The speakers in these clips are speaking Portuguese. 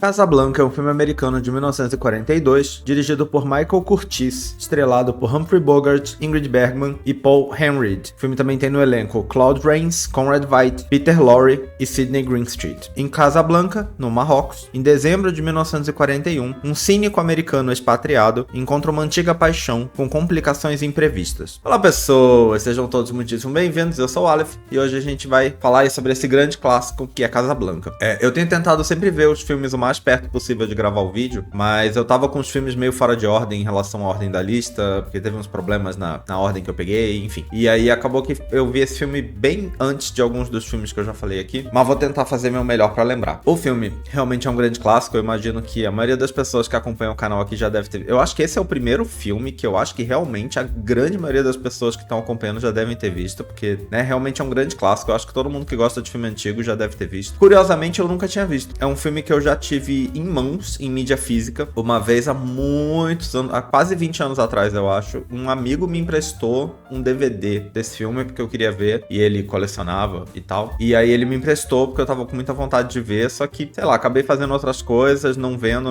Casablanca é um filme americano de 1942, dirigido por Michael Curtiz, estrelado por Humphrey Bogart, Ingrid Bergman e Paul Henreid. O filme também tem no elenco Claude Rains, Conrad Veidt, Peter Lorre e Sidney Greenstreet. Em Casablanca, no Marrocos, em dezembro de 1941, um cínico americano expatriado encontra uma antiga paixão com complicações imprevistas. Olá pessoas, sejam todos muitíssimo bem-vindos, eu sou o Aleph e hoje a gente vai falar sobre esse grande clássico que é Casablanca. Eu tenho tentado sempre ver os filmes o mais perto possível de gravar o vídeo, mas eu tava com os filmes meio fora de ordem em relação à ordem da lista, porque teve uns problemas na ordem que eu peguei, enfim. E aí acabou que eu vi esse filme bem antes de alguns dos filmes que eu já falei aqui, mas vou tentar fazer meu melhor pra lembrar. O filme realmente é um grande clássico, eu imagino que a maioria das pessoas que acompanham o canal aqui já deve ter... Eu acho que esse é o primeiro filme que eu acho que realmente a grande maioria das pessoas que estão acompanhando já devem ter visto, porque, né, realmente é um grande clássico. Eu acho que todo mundo que gosta de filme antigo já deve ter visto. Curiosamente, eu nunca tinha visto. É um filme que eu já tive em mãos, em mídia física, uma vez há muitos anos, há quase 20 anos atrás, eu acho. Um amigo me emprestou um DVD desse filme, porque eu queria ver, e ele colecionava e tal. E aí ele me emprestou, porque eu tava com muita vontade de ver, só que, sei lá, acabei fazendo outras coisas, não vendo,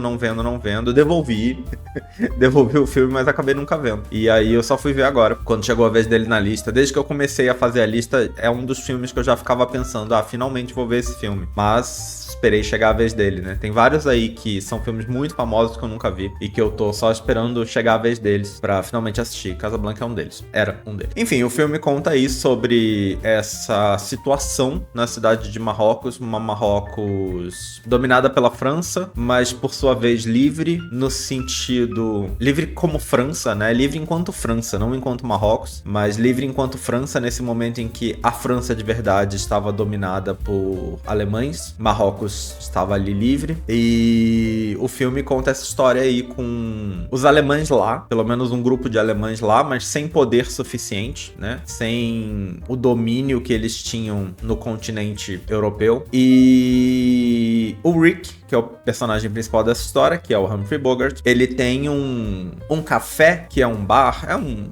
devolvi. Devolvi o filme, mas acabei nunca vendo. E aí eu só fui ver agora, quando chegou a vez dele na lista. Desde que eu comecei a fazer a lista, é um dos filmes que eu já ficava pensando, finalmente vou ver esse filme. Mas esperei chegar a vez dele, né? Tem vários aí que são filmes muito famosos que eu nunca vi e que eu tô só esperando chegar a vez deles pra finalmente assistir. Casablanca é um deles. Era um deles. Enfim, o filme conta aí sobre essa situação na cidade de Marrocos, uma Marrocos dominada pela França, mas por sua vez livre, no sentido... livre como França, né? Livre enquanto França, não enquanto Marrocos, mas livre enquanto França nesse momento em que a França de verdade estava dominada por alemães. Marrocos estava ali livre, e o filme conta essa história aí com os alemães lá, pelo menos um grupo de alemães lá, mas sem poder suficiente, né? Sem o domínio que eles tinham no continente europeu. E o Rick, que é o personagem principal dessa história, que é o Humphrey Bogart, ele tem um café, que é um bar,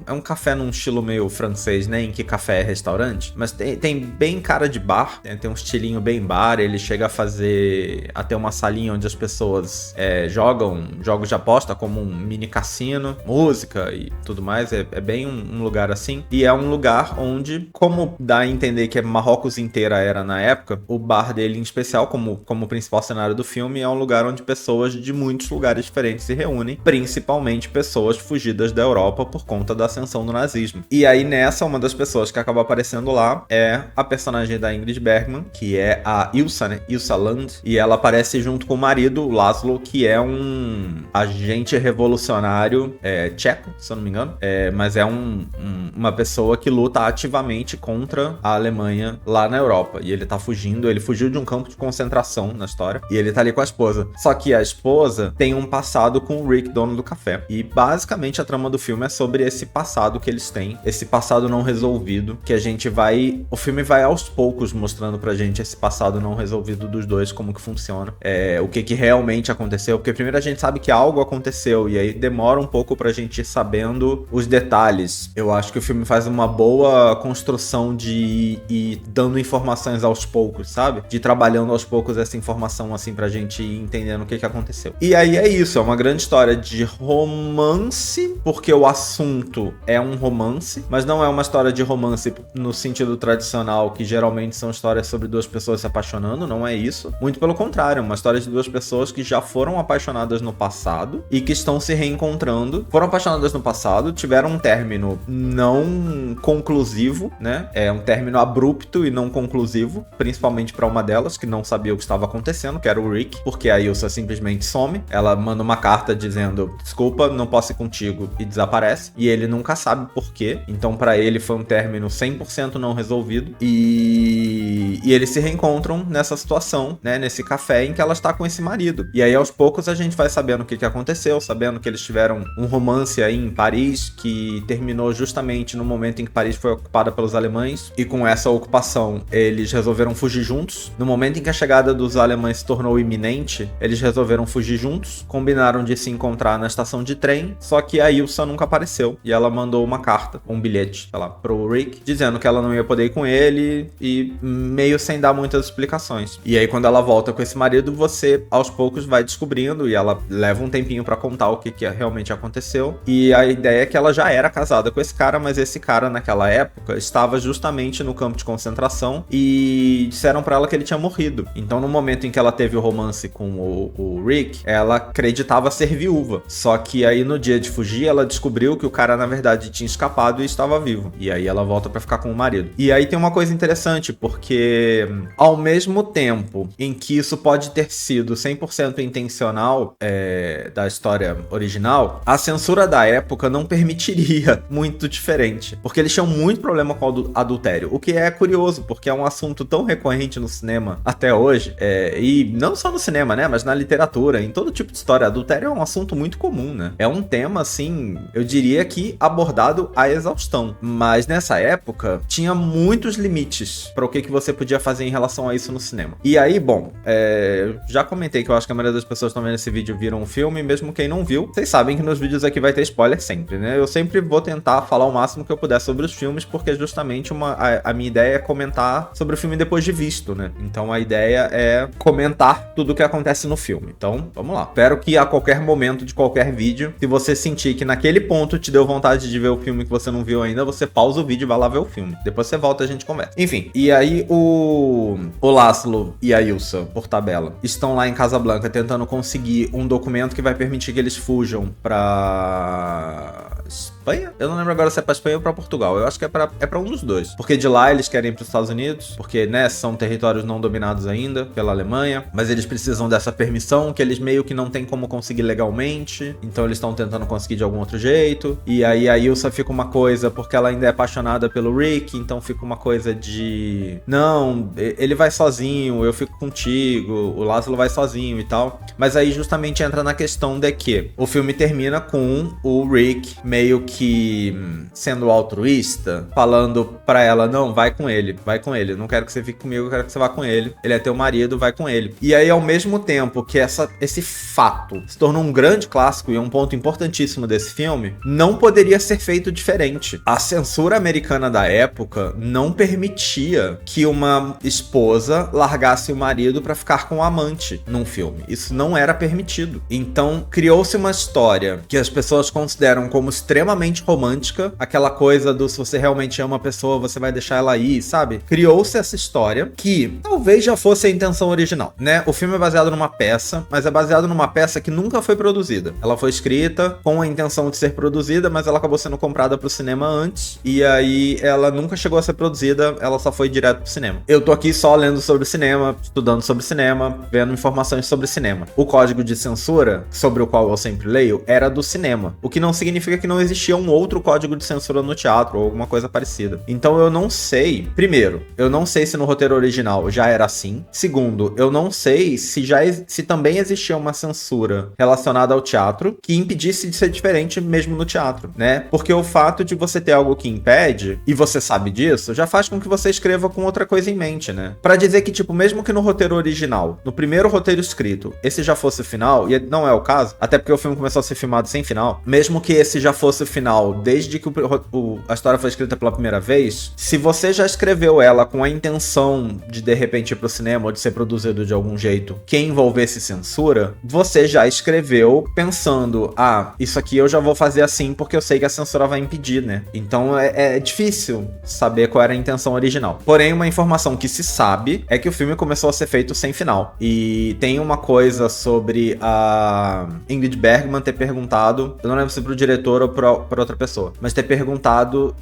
é um café num estilo meio francês, né, em que café é restaurante, mas tem bem cara de bar, tem um estilinho bem bar. Ele chega a fazer até uma salinha onde as pessoas jogam jogos de aposta, como um mini cassino, música e tudo mais, é bem um lugar assim, e é um lugar onde, como dá a entender que Marrocos inteira era na época, o bar dele em especial, como principal cenário do filme, é um lugar onde pessoas de muitos lugares diferentes se reúnem, principalmente pessoas fugidas da Europa por conta da ascensão do nazismo. E aí nessa, uma das pessoas que acaba aparecendo lá é a personagem da Ingrid Bergman, que é a Ilsa, né? Ilsa Land, e ela aparece junto com o marido, o Laszlo, que é um agente revolucionário tcheco, se eu não me engano, mas é uma pessoa que luta ativamente contra a Alemanha lá na Europa, e ele tá fugindo, ele fugiu de um campo de concentração na história, e ele tá ali com a esposa. Só que a esposa tem um passado com o Rick, dono do café. E basicamente a trama do filme é sobre esse passado que eles têm, esse passado não resolvido, que a gente vai... O filme vai aos poucos mostrando pra gente esse passado não resolvido dos dois, como que funciona, o que realmente aconteceu, porque primeiro a gente sabe que algo aconteceu, e aí demora um pouco pra gente ir sabendo os detalhes. Eu acho que o filme faz uma boa construção de ir dando informações aos poucos, sabe? De ir trabalhando aos poucos essa informação assim pra gente ir entendendo o que aconteceu. E aí é isso, é uma grande história de romance, porque o assunto é um romance, mas não é uma história de romance no sentido tradicional, que geralmente são histórias sobre duas pessoas se apaixonando, não é isso. Muito pelo contrário, é uma história de duas pessoas que já foram apaixonadas no passado e que estão se reencontrando. Foram apaixonadas no passado, tiveram um término não conclusivo, né? É um término abrupto e não conclusivo, principalmente para uma delas, que não sabia o que estava acontecendo, que era o Rick, porque a Ilsa simplesmente some. Ela manda uma carta dizendo, desculpa, não posso ir contigo, e desaparece. E ele nunca sabe por quê. Então pra ele foi um término 100% não resolvido. E eles se reencontram nessa situação, né, nesse café em que ela está com esse marido. E aí aos poucos a gente vai sabendo o que aconteceu, sabendo que eles tiveram um romance aí em Paris, que terminou justamente no momento em que Paris foi ocupada pelos alemães. E com essa ocupação eles resolveram fugir juntos. No momento em que a chegada dos alemães romance se tornou iminente, eles resolveram fugir juntos, combinaram de se encontrar na estação de trem, só que a Ilsa nunca apareceu, e ela mandou uma carta, um bilhete, sei lá, pro Rick, dizendo que ela não ia poder ir com ele, e meio sem dar muitas explicações. E aí quando ela volta com esse marido, você aos poucos vai descobrindo, e ela leva um tempinho pra contar o que realmente aconteceu, e a ideia é que ela já era casada com esse cara, mas esse cara naquela época estava justamente no campo de concentração, e disseram pra ela que ele tinha morrido. Então no momento em que ela teve o romance com o Rick, ela acreditava ser viúva, só que aí no dia de fugir, ela descobriu que o cara na verdade tinha escapado e estava vivo, e aí ela volta pra ficar com o marido. E aí tem uma coisa interessante, porque ao mesmo tempo em que isso pode ter sido 100% intencional da história original, a censura da época não permitiria muito diferente, porque eles tinham muito problema com o adultério, o que é curioso, porque é um assunto tão recorrente no cinema até hoje, e não só no cinema, né, mas na literatura, em todo tipo de história. Adultério é um assunto muito comum, né? É um tema, assim, eu diria que abordado à exaustão, mas nessa época tinha muitos limites para o que você podia fazer em relação a isso no cinema. E aí, bom, já comentei que eu acho que a maioria das pessoas que estão vendo esse vídeo viram o filme, mesmo quem não viu, vocês sabem que nos vídeos aqui vai ter spoiler sempre, né? Eu sempre vou tentar falar o máximo que eu puder sobre os filmes, porque justamente a minha ideia é comentar sobre o filme depois de visto, né? Então a ideia é comentar tudo o que acontece no filme. Então, vamos lá. Espero que a qualquer momento de qualquer vídeo, se você sentir que naquele ponto te deu vontade de ver o filme que você não viu ainda, você pausa o vídeo e vai lá ver o filme. Depois você volta e a gente conversa. Enfim, e aí o Laszlo e a Ilsa, por tabela, estão lá em Casablanca tentando conseguir um documento que vai permitir que eles fujam pra Espanha? Eu não lembro agora se é pra Espanha ou pra Portugal. Eu acho que é pra um dos dois. Porque de lá eles querem ir pros Estados Unidos, porque, né, são territórios não dominados ainda pela Alemanha, mas eles precisam dessa permissão que eles meio que não tem como conseguir legalmente, então eles estão tentando conseguir de algum outro jeito. E aí a Ilsa fica uma coisa, porque ela ainda é apaixonada pelo Rick, então fica uma coisa de não, ele vai sozinho, eu fico contigo, o Laszlo vai sozinho e tal. Mas aí justamente entra na questão de que o filme termina com o Rick meio que sendo altruísta, falando pra ela, não, vai com ele, não quero que você fique comigo, eu quero que você vá com ele, ele é teu marido, vai com ele. E aí ao mesmo tempo que esse fato se tornou um grande clássico e é um ponto importantíssimo desse filme, não poderia ser feito diferente. A censura americana da época não permitia que uma esposa largasse o marido pra ficar com o amante num filme. Isso não era permitido. Então criou-se uma história que as pessoas consideram como extremamente romântica, aquela coisa do se você realmente ama a pessoa, você vai deixar ela ir, sabe? Criou-se essa história que talvez já fosse a intenção original, né? O filme é baseado numa peça, mas é baseado numa peça que nunca foi produzida. Ela foi escrita com a intenção de ser produzida, mas ela acabou sendo comprada pro cinema antes, e aí ela nunca chegou a ser produzida, ela só foi direto pro cinema. Eu tô aqui só lendo sobre cinema, estudando sobre cinema, vendo informações sobre cinema. O código de censura, sobre o qual eu sempre leio, era do cinema, o que não significa que não existia um outro código de censura no teatro ou alguma coisa parecida. Então eu não sei, primeiro, eu não sei se no roteiro original já era assim. Segundo, eu não sei se também existia uma censura relacionada ao teatro que impedisse de ser diferente mesmo no teatro, né? Porque o fato de você ter algo que impede, e você sabe disso, já faz com que você escreva com outra coisa em mente, né? Pra dizer que, tipo, mesmo que no roteiro original, no primeiro roteiro escrito, esse já fosse o final, e não é o caso, até porque o filme começou a ser filmado sem final, mesmo que esse já fosse o final desde que a história foi escrita pela primeira vez, se você já escreveu ela com a intenção de repente ir pro cinema ou de ser produzido de algum jeito que envolvesse censura, você já escreveu pensando, isso aqui eu já vou fazer assim porque eu sei que a censura vai impedir, né? Então é difícil saber qual era a intenção original. Porém, uma informação que se sabe é que o filme começou a ser feito sem final. E tem uma coisa sobre a Ingrid Bergman ter perguntado, eu não lembro se pro diretor ou pra outra pessoa, mas ter perguntado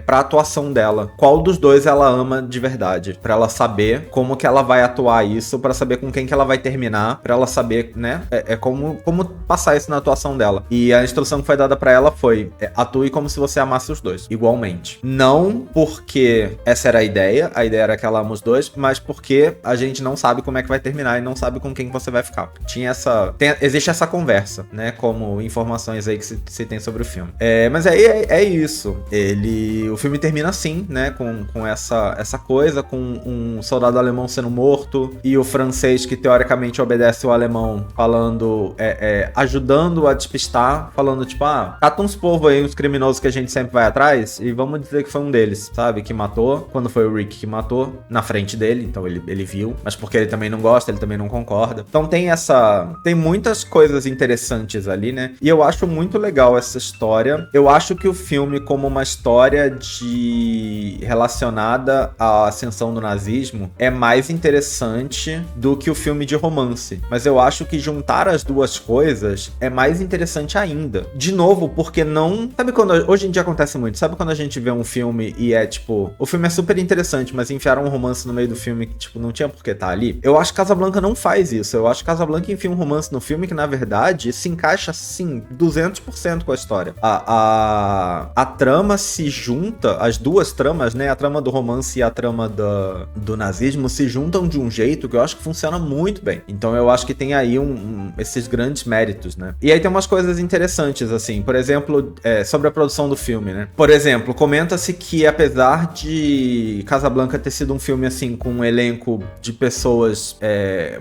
pra atuação dela, qual dos dois ela ama de verdade, pra ela saber como que ela vai atuar isso, pra saber com quem que ela vai terminar, pra ela saber, né, como passar isso na atuação dela. E a instrução que foi dada pra ela foi, atue como se você amasse os dois, igualmente. Não porque essa era a ideia era que ela ama os dois, mas porque a gente não sabe como é que vai terminar e não sabe com quem você vai ficar. Existe essa conversa, né, como informações aí que se tem sobre sobre o filme. Mas aí é isso. O filme termina assim, né? Com essa coisa, com um soldado alemão sendo morto e o francês que teoricamente obedece o alemão falando, ajudando a despistar, falando tipo, cata uns povos aí, uns criminosos que a gente sempre vai atrás e vamos dizer que foi um deles, sabe? Que matou, quando foi o Rick que matou, na frente dele, então ele viu, mas porque ele também não gosta, ele também não concorda. Então tem muitas coisas interessantes ali, né? E eu acho muito legal essa história. Eu acho que o filme, como uma história relacionada à ascensão do nazismo, é mais interessante do que o filme de romance. Mas eu acho que juntar as duas coisas é mais interessante ainda. De novo, porque não... Sabe quando... Hoje em dia acontece muito. Sabe quando a gente vê um filme e é tipo... O filme é super interessante, mas enfiaram um romance no meio do filme que, tipo, não tinha por que estar ali? Eu acho que Casablanca não faz isso. Eu acho que Casablanca enfia um romance no filme que, na verdade, se encaixa, assim, 200% com a história. A trama se junta, as duas tramas, né? A trama do romance e a trama do nazismo se juntam de um jeito que eu acho que funciona muito bem. Então eu acho que tem aí esses grandes méritos, né? E aí tem umas coisas interessantes, assim. Por exemplo, sobre a produção do filme, né? Por exemplo, comenta-se que apesar de Casablanca ter sido um filme, assim, com um elenco de pessoas,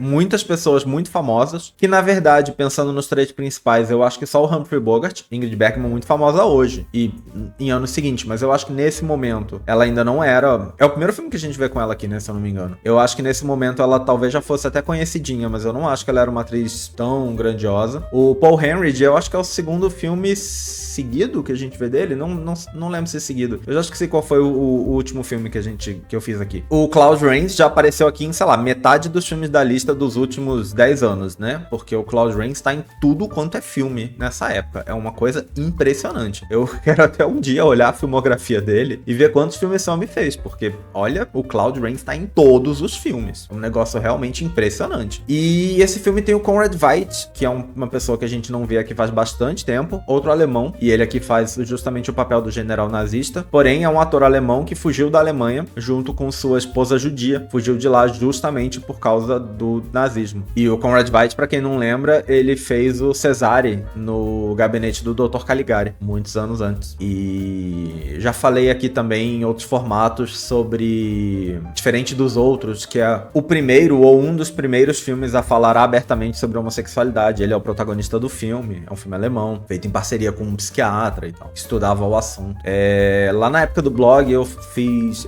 muitas pessoas muito famosas, que na verdade, pensando nos três principais, eu acho que só o Humphrey Bogart, Ingrid Bergman muito famosa hoje, e em anos seguintes, mas eu acho que nesse momento ela ainda não era... É o primeiro filme que a gente vê com ela aqui, né, se eu não me engano. Eu acho que nesse momento ela talvez já fosse até conhecidinha, mas eu não acho que ela era uma atriz tão grandiosa. O Paul Henreid, eu acho que é o segundo filme seguido que a gente vê dele, não lembro se é seguido. Eu já esqueci qual foi o último filme que eu fiz aqui. O Claude Rains já apareceu aqui em, sei lá, metade dos filmes da lista dos últimos 10 anos, né? Porque o Claude Rains tá em tudo quanto é filme nessa época. É uma coisa impressionante. Eu quero até um dia olhar a filmografia dele e ver quantos filmes esse homem fez, porque, olha, o Claude Rains tá em todos os filmes. Um negócio realmente impressionante. E esse filme tem o Conrad Veidt, que é uma pessoa que a gente não vê aqui faz bastante tempo, outro alemão, e ele aqui faz justamente o papel do general nazista, porém é um ator alemão que fugiu da Alemanha junto com sua esposa judia, fugiu de lá justamente por causa do nazismo. E o Conrad Veidt, pra quem não lembra, ele fez o Cesare no gabinete do Dr. Caligari, muitos anos antes. E já falei aqui também em outros formatos sobre, diferente dos outros, que é o primeiro ou um dos primeiros filmes a falar abertamente sobre homossexualidade. Ele é o protagonista do filme, é um filme alemão, feito em parceria com um psiquiatra e tal, que estudava o assunto. Lá na época do blog eu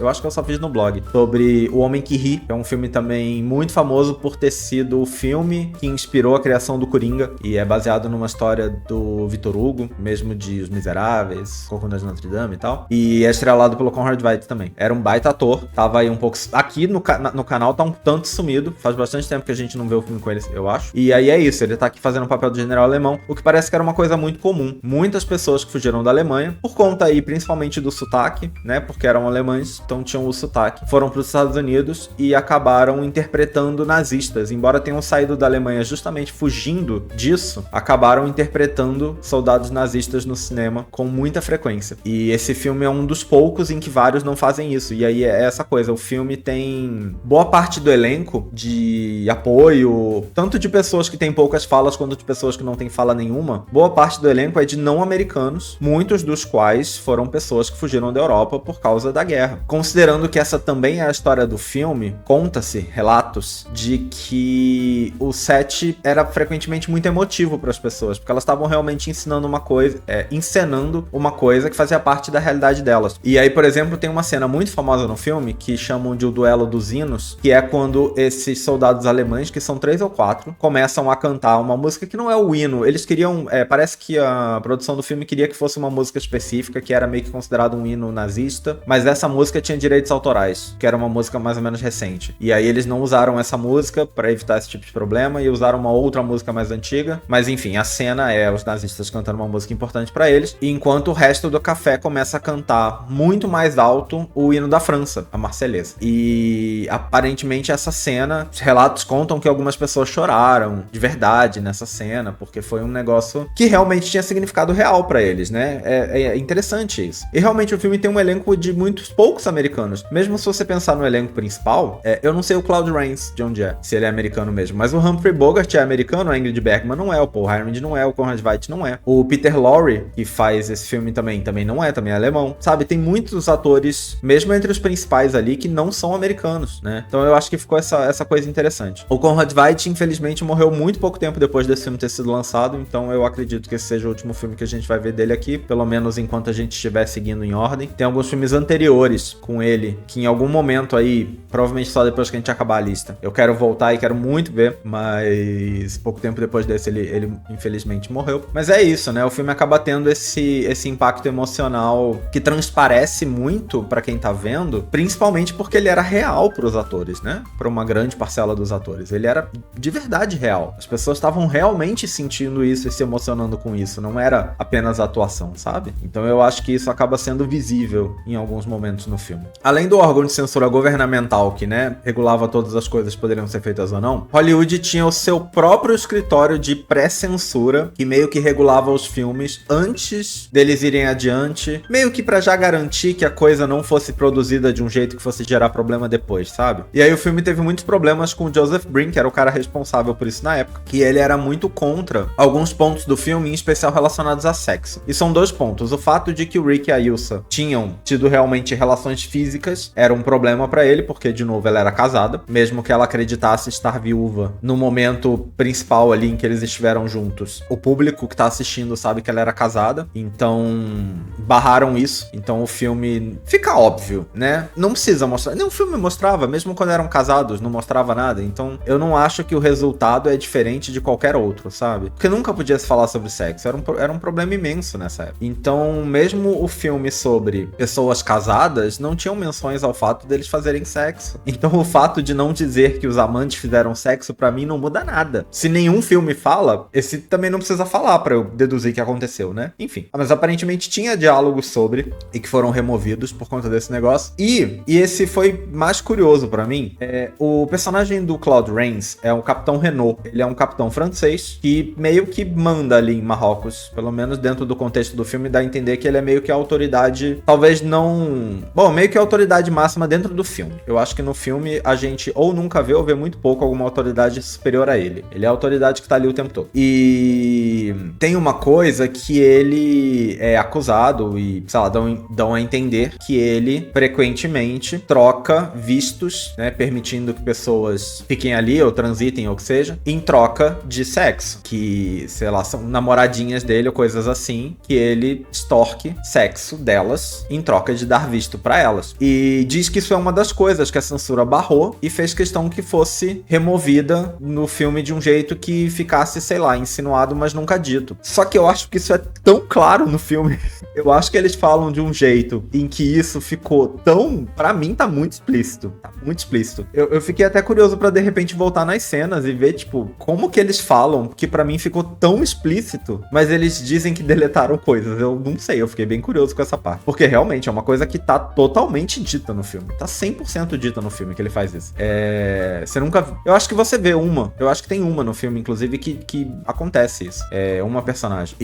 acho que eu só fiz no blog, sobre O Homem que Ri, que é um filme também muito famoso por ter sido o filme que inspirou a criação do Coringa, e é baseado numa história do Victor Hugo, mesmo de Os Miseráveis, Corcunda de Notre Dame e tal, e é estrelado pelo Conrad Veidt também. Era um baita ator, tava aí um pouco... Aqui no canal tá um tanto sumido, faz bastante tempo que a gente não vê o filme com ele, eu acho, e aí é isso, ele tá aqui fazendo o papel do general alemão, o que parece que era uma coisa muito comum. Muitas pessoas que fugiram da Alemanha, por conta aí principalmente do sotaque, né, porque eram alemães, então tinham o sotaque, foram para os Estados Unidos e acabaram interpretando nazistas, embora tenham saído da Alemanha justamente fugindo disso, acabaram interpretando soldados nazistas no cinema com muita frequência. E esse filme é um dos poucos em que vários não fazem isso, e aí é essa coisa, o filme tem boa parte do elenco de apoio, tanto de pessoas que têm poucas falas quanto de pessoas que não têm fala nenhuma. Boa parte do elenco é de não americanos, muitos dos quais foram pessoas que fugiram da Europa por causa da guerra. Considerando que essa também é a história do filme, conta-se relatos de que o set era frequentemente muito emotivo para as pessoas, porque elas estavam realmente encenando uma coisa que fazia parte da realidade delas. E aí, por exemplo, tem uma cena muito famosa no filme que chamam de o duelo dos hinos, que é quando esses soldados alemães, que são 3 ou 4, começam a cantar uma música que não é o hino. Eles queriam, parece que a produção do filme queria que fosse uma música específica, que era meio que considerado um hino nazista, mas essa música tinha direitos autorais, que era uma música mais ou menos recente. E aí eles não usaram essa música para evitar esse tipo de problema e usaram uma outra música mais antiga. Mas enfim, a cena é os nazistas cantando uma música importante para eles, enquanto o resto do café começa a cantar muito mais alto o hino da França, a Marseillaise. E aparentemente essa cena, os relatos contam que algumas pessoas choraram de verdade nessa cena, porque foi um negócio que realmente tinha significado real real pra eles, né? É interessante isso. E realmente o filme tem um elenco de muitos poucos americanos. Mesmo se você pensar no elenco principal, eu não sei o Claude Rains de onde é, se ele é americano mesmo, mas o Humphrey Bogart é americano, a Ingrid Bergman não é, o Paul Herring não é, o Conrad Veidt não é. O Peter Lorre, que faz esse filme também não é, também é alemão. Sabe, tem muitos atores, mesmo entre os principais ali, que não são americanos, né? Então eu acho que ficou essa coisa interessante. O Conrad Veidt, infelizmente, morreu muito pouco tempo depois desse filme ter sido lançado, então eu acredito que esse seja o último filme que a gente vai ver dele aqui, pelo menos enquanto a gente estiver seguindo em ordem. Tem alguns filmes anteriores com ele, que em algum momento aí, provavelmente só depois que a gente acabar a lista, eu quero voltar e quero muito ver, mas pouco tempo depois desse ele infelizmente morreu. Mas é isso, né? O filme acaba tendo esse impacto emocional que transparece muito pra quem tá vendo, principalmente porque ele era real pros atores, né? Pra uma grande parcela dos atores. Ele era de verdade real. As pessoas estavam realmente sentindo isso e se emocionando com isso. Não era apenas atuação, sabe? Então eu acho que isso acaba sendo visível em alguns momentos no filme. Além do órgão de censura governamental que, né, regulava todas as coisas que poderiam ser feitas ou não, Hollywood tinha o seu próprio escritório de pré-censura que meio que regulava os filmes antes deles irem adiante, meio que pra já garantir que a coisa não fosse produzida de um jeito que fosse gerar problema depois, sabe? E aí o filme teve muitos problemas com o Joseph Brink, que era o cara responsável por isso na época, que ele era muito contra alguns pontos do filme, em especial relacionados a sexo. E são dois pontos. O fato de que o Rick e a Ilsa tinham tido realmente relações físicas era um problema pra ele, porque, de novo, ela era casada, mesmo que ela acreditasse estar viúva no momento principal ali em que eles estiveram juntos. O público que tá assistindo sabe que ela era casada, então barraram isso. Então o filme fica óbvio, né? Não precisa mostrar. Nem o filme mostrava, mesmo quando eram casados, não mostrava nada. Então eu não acho que o resultado é diferente de qualquer outro, sabe? Porque nunca podia se falar sobre sexo. Era um problema imenso nessa época. Então, mesmo o filme sobre pessoas casadas, não tinham menções ao fato deles fazerem sexo. Então o fato de não dizer que os amantes fizeram sexo, pra mim, não muda nada. Se nenhum filme fala, esse também não precisa falar pra eu deduzir que aconteceu, né? Enfim. Mas aparentemente tinha diálogos sobre, e que foram removidos por conta desse negócio. E esse foi mais curioso pra mim. O personagem do Claude Rains é um capitão Renault. Ele é um capitão francês que meio que manda ali em Marrocos. Pelo menos dentro do contexto do filme, dá a entender que ele é meio que a autoridade, talvez não... Bom, meio que a autoridade máxima dentro do filme. Eu acho que no filme a gente ou nunca vê ou vê muito pouco alguma autoridade superior a ele. Ele é a autoridade que tá ali o tempo todo. E tem uma coisa que ele é acusado e, sei lá, dão a entender que ele frequentemente troca vistos, né, permitindo que pessoas fiquem ali ou transitem ou o que seja, em troca de sexo. Que, sei lá, são namoradinhas dele ou coisas assim, que ele extorque sexo delas em troca de dar visto pra elas. E diz que isso é uma das coisas que a censura barrou e fez questão que fosse removida no filme de um jeito que ficasse, sei lá, insinuado, mas nunca dito. Só que eu acho que isso é tão claro no filme. Eu acho que eles falam de um jeito em que isso ficou tão... Pra mim, tá muito explícito. Tá muito explícito. Eu fiquei até curioso pra, de repente, voltar nas cenas e ver, tipo, como que eles falam, que pra mim ficou tão explícito, mas eles dizem que deletaram coisas. Eu não sei, eu fiquei bem curioso com essa parte. Porque, realmente, é uma coisa que tá totalmente dita no filme. Tá 100% dita no filme que ele faz isso. Você nunca... Eu acho que você vê uma. Eu acho que tem uma no filme, inclusive, que acontece isso. É uma personagem.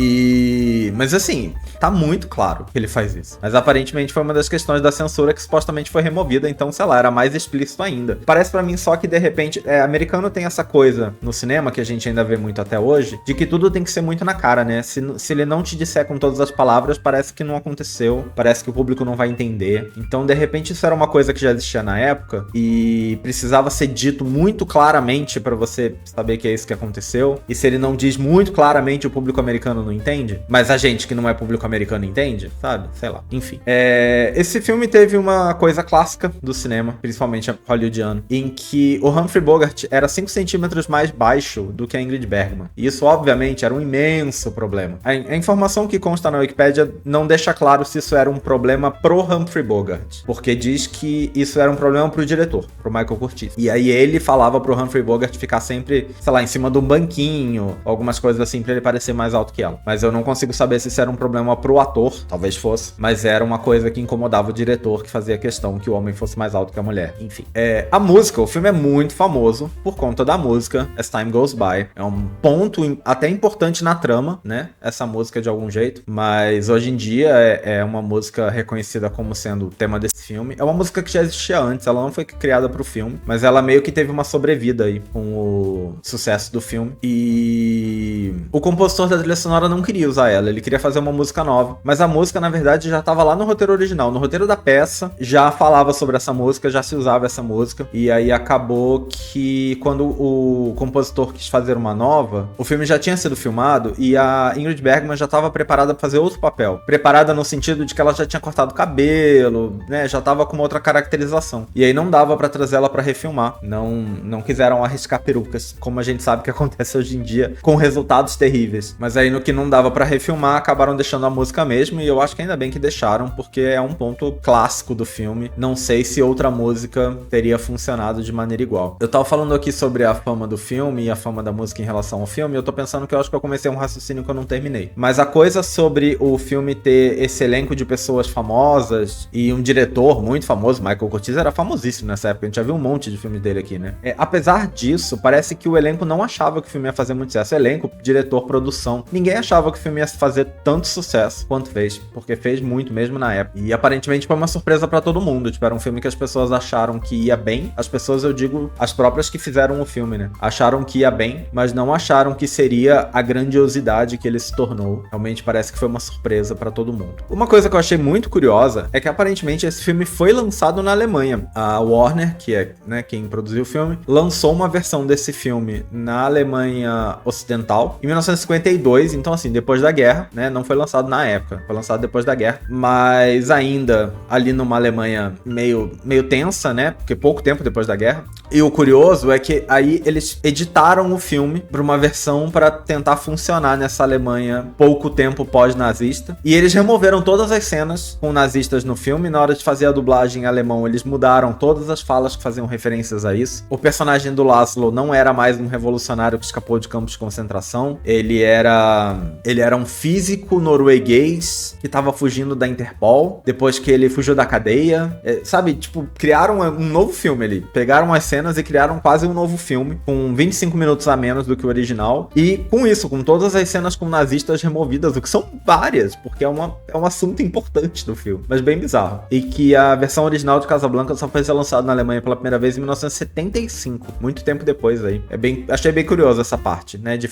Mas, assim, tá muito claro que ele faz isso. Mas, aparentemente, foi uma das questões da censura que supostamente foi removida. Então, sei lá, era mais explícito ainda. Parece pra mim só que, de repente... americano tem essa coisa no cinema, que a gente ainda vê muito até hoje, de que tudo tem que ser muito na cara, né? Se ele não te disser com todas as palavras, parece que não aconteceu. Parece que o público não vai entender. Então, de repente, isso era uma coisa que já existia na época e precisava ser dito muito claramente pra você saber que é isso que aconteceu. E se ele não diz muito claramente, o público americano não entende. Mas a gente que não é público americano entende, sabe? Sei lá. Enfim. Esse filme teve uma coisa clássica do cinema, principalmente hollywoodiano, em que o Humphrey Bogart era 5 centímetros mais baixo do que a Ingrid Bergman. E isso, obviamente, era um imenso problema. A informação que consta na Wikipedia não deixa claro se isso era um problema pro Humphrey Bogart, porque diz que isso era um problema pro diretor, pro Michael Curtiz. E aí ele falava pro Humphrey Bogart ficar sempre, sei lá, em cima de um banquinho, algumas coisas assim, pra ele parecer mais alto que ela. Mas eu não consigo saber se isso era um problema pro ator, talvez fosse, mas era uma coisa que incomodava o diretor, que fazia questão que o homem fosse mais alto que a mulher. Enfim. A música, o filme é muito famoso por conta da música As Time Goes By. É um ponto até importante na trama, né? Essa música música de algum jeito, mas hoje em dia é uma música reconhecida como sendo o tema desse filme. É uma música que já existia antes, ela não foi criada pro filme, mas ela meio que teve uma sobrevida aí com o sucesso do filme. E o compositor da trilha sonora não queria usar ela, ele queria fazer uma música nova, mas a música na verdade já estava lá no roteiro original, no roteiro da peça já falava sobre essa música, já se usava essa música, e aí acabou que quando o compositor quis fazer uma nova, o filme já tinha sido filmado e a Ingrid Bergman já estava preparada para fazer outro papel, preparada no sentido de que ela já tinha cortado o cabelo, né, já estava com uma outra caracterização, e aí não dava para trazer ela para refilmar, não quiseram arriscar perucas, como a gente sabe que acontece hoje em dia, com resultados terríveis, mas aí no que não dava para refilmar, acabaram deixando a música mesmo, e eu acho que ainda bem que deixaram, porque é um ponto clássico do filme, não sei se outra música teria funcionado de maneira igual. Eu tava falando aqui sobre a fama do filme e a fama da música em relação ao filme, e eu tô pensando que eu acho que eu comecei um raciocínio que eu não terminei, mas a coisa sobre o filme ter esse elenco de pessoas famosas e um diretor muito famoso, Michael Curtiz era famosíssimo nessa época, a gente já viu um monte de filmes dele aqui, né? Apesar disso, parece que o elenco não achava que o filme ia fazer muito sucesso. Elenco, diretor, produção, ninguém achava que o filme ia fazer tanto sucesso quanto fez, porque fez muito mesmo na época. E aparentemente foi uma surpresa pra todo mundo. Tipo, era um filme que as pessoas acharam que ia bem. As pessoas, eu digo, as próprias que fizeram o filme, né? Acharam que ia bem, mas não acharam que seria a grandiosidade que ele se tornou. Realmente parece que foi uma surpresa pra todo mundo. Uma coisa que eu achei muito curiosa é que aparentemente esse filme foi lançado na Alemanha. A Warner, que é, né, quem produziu o filme, lançou uma versão desse filme na Alemanha Ocidental em 1952, então assim, depois da guerra, né? Não foi lançado na época, foi lançado depois da guerra, mas ainda ali numa Alemanha meio tensa, né? Porque pouco tempo depois da guerra. E o curioso é que aí eles editaram o filme para uma versão para tentar funcionar nessa Alemanha pouco tempo pós-nazista. E eles removeram todas as cenas com nazistas no filme. Na hora de fazer a dublagem em alemão, eles mudaram todas as falas que faziam referências a isso. O personagem do Laszlo não era mais um revolucionário que escapou de campos de concentração. Ele era um físico norueguês que estava fugindo da Interpol depois que ele fugiu da cadeia. Sabe, tipo, criaram um novo filme ali. Pegaram as cenas e criaram quase um novo filme, com 25 minutos a menos do que o original. E com isso, com todas as cenas com nazistas removidas, o que são várias, porque é um assunto importante do filme, mas bem bizarro. E que a versão original de Casablanca só foi ser lançada na Alemanha pela primeira vez em 1975, muito tempo depois aí. Achei bem curioso essa parte, né, de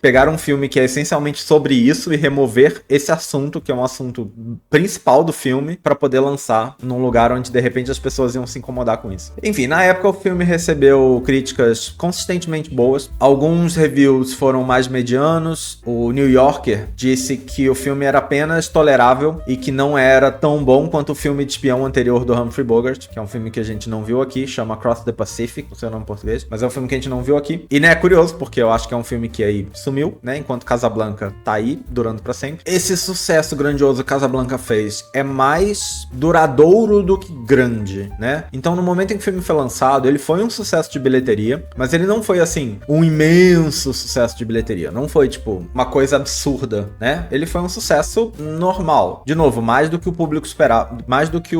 pegar um filme que é essencialmente sobre isso e remover esse assunto, que é um assunto principal do filme, pra poder lançar num lugar onde de repente as pessoas iam se incomodar com isso. Enfim, na época o filme recebeu críticas consistentemente boas. Alguns reviews foram mais medianos. O New Yorker disse que o filme era apenas tolerável e que não era tão bom quanto o filme de espião anterior do Humphrey Bogart, que é um filme que a gente não viu aqui, chama Across the Pacific, não sei o nome em português, mas é um filme que a gente não viu aqui. E, né, é curioso, porque eu acho que é um filme que aí sumiu, né, enquanto Casablanca tá aí, durando pra sempre. Esse sucesso grandioso que Casablanca fez é mais duradouro do que grande, né? Então, no momento em que o filme foi lançado, ele foi um sucesso de bilheteria, mas ele não foi, assim, um imenso sucesso de bilheteria. Não foi, tipo, uma coisa absurda, né? Ele foi um sucesso normal. De novo, mais do que o público esperava, mais do que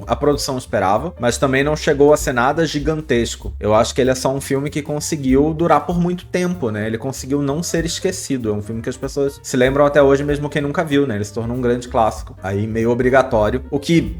a produção esperava, mas também não chegou a ser nada gigantesco. Eu acho que ele é só um filme que conseguiu durar por muito tempo, né? Ele conseguiu não ser esquecido. É um filme que as pessoas se lembram até hoje, mesmo quem nunca viu, né? Ele se tornou um grande clássico. Aí, meio obrigatório. O que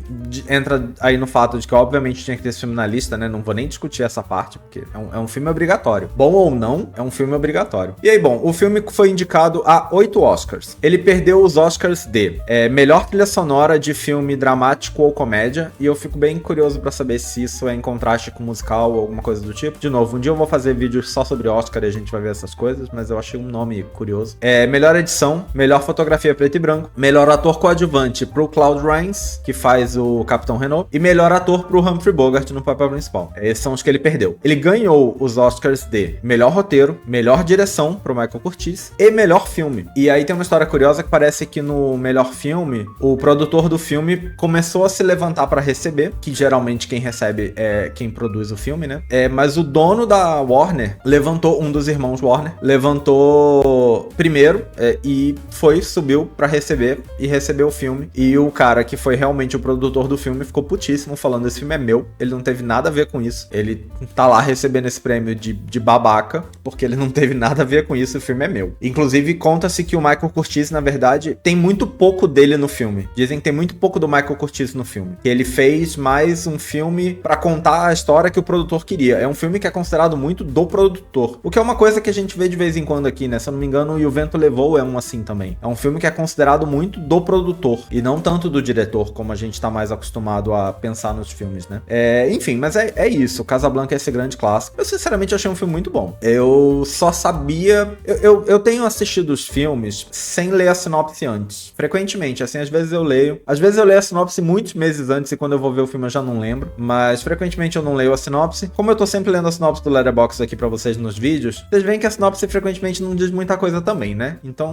entra aí no fato de que, obviamente, tinha que ter esse filme na lista, né? Não vou nem discutir essa parte, porque é um filme obrigatório. Bom ou não, é um filme obrigatório. E aí, bom, o filme foi indicado a 8 Oscars. Ele perdeu os Oscars de melhor trilha sonora de filme dramático ou comédia, e eu fico bem curioso pra saber se isso é em contraste com musical ou alguma coisa do tipo. De novo, um dia eu vou fazer vídeo só sobre Oscar e a gente vai ver essas coisas, mas eu achei um nome curioso. Melhor edição, melhor fotografia preto e branco, melhor ator coadjuvante pro Claude Rains, que faz o Capitão Renault, e melhor ator pro Humphrey Bogart no papel principal. Esses são os que ele perdeu. Ele ganhou os Oscars de melhor roteiro, melhor direção pro Michael Curtiz e melhor filme. E aí tem uma história curiosa que parece que no melhor filme, o produtor do filme começou a se levantar pra receber, que geralmente quem recebe é quem produz o filme, né? Mas o dono da Warner levantou, um dos irmãos Warner, levantou primeiro e subiu pra receber e recebeu o filme. E o cara que foi realmente o produtor do filme ficou putíssimo falando: esse filme é meu, ele não teve nada a ver com isso. Ele tá lá recebendo esse prêmio de babaca, porque ele não teve nada a ver com isso, o filme é meu. Inclusive, conta-se que o Michael Curtiz, na verdade, tem muito pouco dele no filme. Dizem que tem muito pouco do Michael Curtiz no filme. Que ele fez mais um filme pra contar a história que o produtor queria. É um filme que é considerado muito do produtor. O que é uma coisa que a gente vê de vez em quando aqui, né? Se eu não me engano, E o Vento Levou é um assim também. É um filme que é considerado muito do produtor e não tanto do diretor, como a gente tá mais acostumado a pensar nos filmes, né? Enfim, mas é isso. Casablanca é esse grande clássico. Eu, sinceramente, achei um filme muito bom. Eu só sabia... Eu tenho assistido os filmes sem ler a sinopse antes. Frequentemente, assim, às vezes eu leio. Às vezes eu leio a sinopse muitos meses antes e quando eu vou ver o filme eu já não lembro. Mas, frequentemente, eu não leio a sinopse. Como eu tô sempre lendo a sinopse do Letterboxd aqui pra vocês nos vídeos, vocês veem que a sinopse frequentemente não diz muita coisa também, né? Então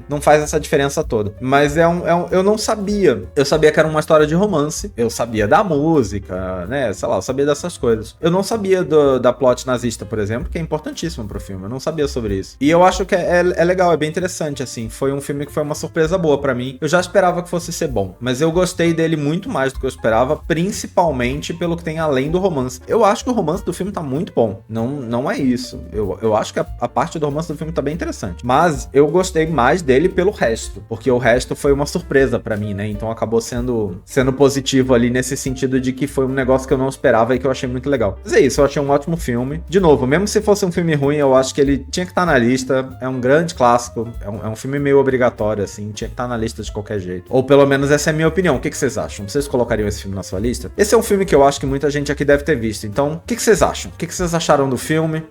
não faz essa diferença toda. Mas eu não sabia. Eu sabia que era uma história de romance. Eu sabia da música, né? Sei lá, eu sabia dessas coisas. Eu não sabia da plot nazista, por exemplo, que é importantíssimo pro filme. Eu não sabia sobre isso. E eu acho que é legal, é bem interessante, assim. Foi um filme que foi uma surpresa boa pra mim. Eu já esperava que fosse ser bom, mas eu gostei dele muito mais do que eu esperava, principalmente pelo que tem além do romance. Eu acho que o romance do filme tá muito bom. Não é isso. Eu acho que a parte do romance do filme tá bem interessante. Mas eu gostei mais dele pelo resto, porque o resto foi uma surpresa pra mim, né? Então acabou sendo positivo ali nesse sentido de que foi um negócio que eu não esperava e que eu achei muito legal. Mas é isso, eu achei um ótimo filme. De novo, mesmo se fosse um filme ruim, eu acho que ele tinha que estar na lista. É um grande clássico. É um filme meio obrigatório, assim. Tinha que estar na lista de qualquer jeito. Ou pelo menos essa é a minha opinião. O que vocês acham? Vocês colocariam esse filme na sua lista? Esse é um filme que eu acho que muita gente aqui deve ter visto. Então, o que vocês acham? O que vocês acharam do filme?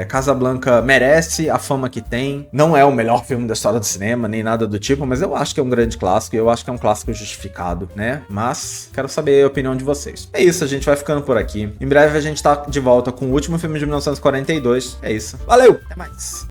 Casablanca merece a fama que tem. Não é o melhor filme da história do cinema, nem nada do tipo, mas eu acho que é um grande clássico e eu acho que é um clássico justificado, né? Mas quero saber a opinião de vocês. É isso, a gente vai ficando por aqui. Em breve a gente tá de volta com o último filme de 1942. É isso. Valeu! Até mais!